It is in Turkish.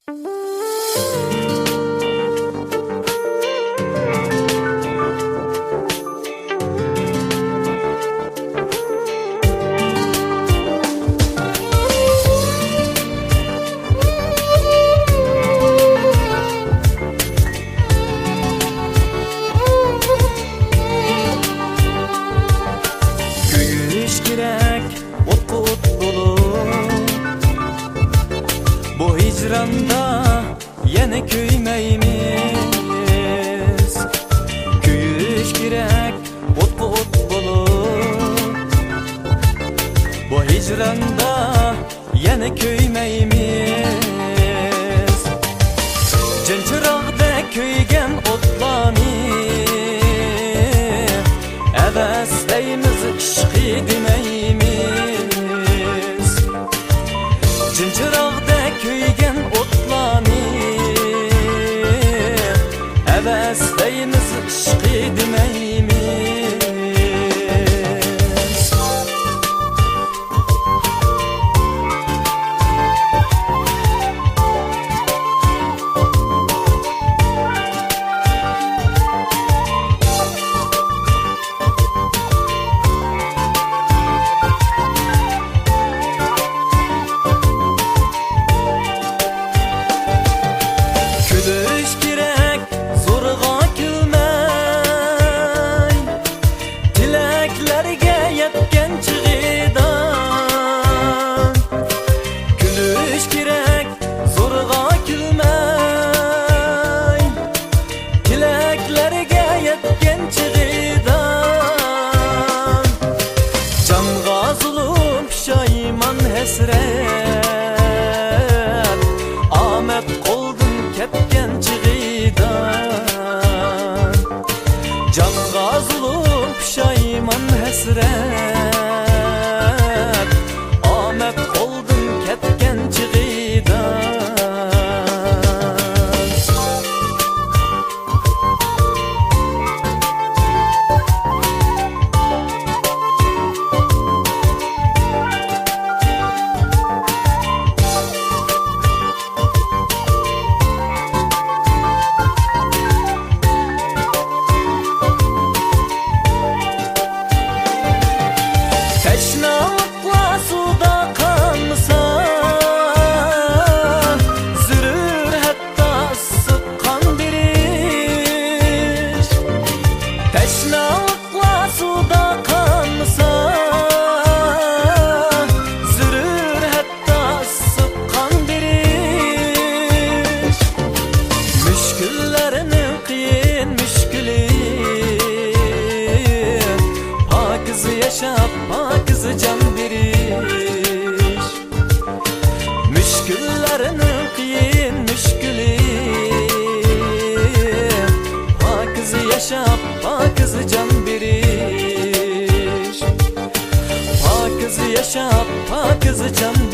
Kuyuş gerek ot bulup bu hicranda yine köymeyimiz. Kuyuş gerek ot bulup bu hicranda yine köymeyimiz. Cınçırağda köygen otlanı əvəzləyimiz işqi deməyimiz. Cınçırağda köygən otlanı əvəzləyimiz işqi deməyimiz. Külüş gerek zorğa külmey, tileklerge yetken çığıdan. Külüş gerek zorğa külmey, tileklerge yetken çığıdan. Canğa zulüm pişayman hesret, Ahmet qoldun ketken çığıdan. Canğa zulüm pişayman hesret, Ahmet qoldun ketken çığıdan. Teşnalıkla suda kansa, zürür hatta sıkan birir. Teşnalıkla suda kansa, zürür hatta sıkan birir. Müşküllerini kıyın müşkülü, pakız yaşap pakız can verir. Müşküllerini kıyın müşkülü, pakız yaşap pakız can verir. Pakız yaşap pakız can verir.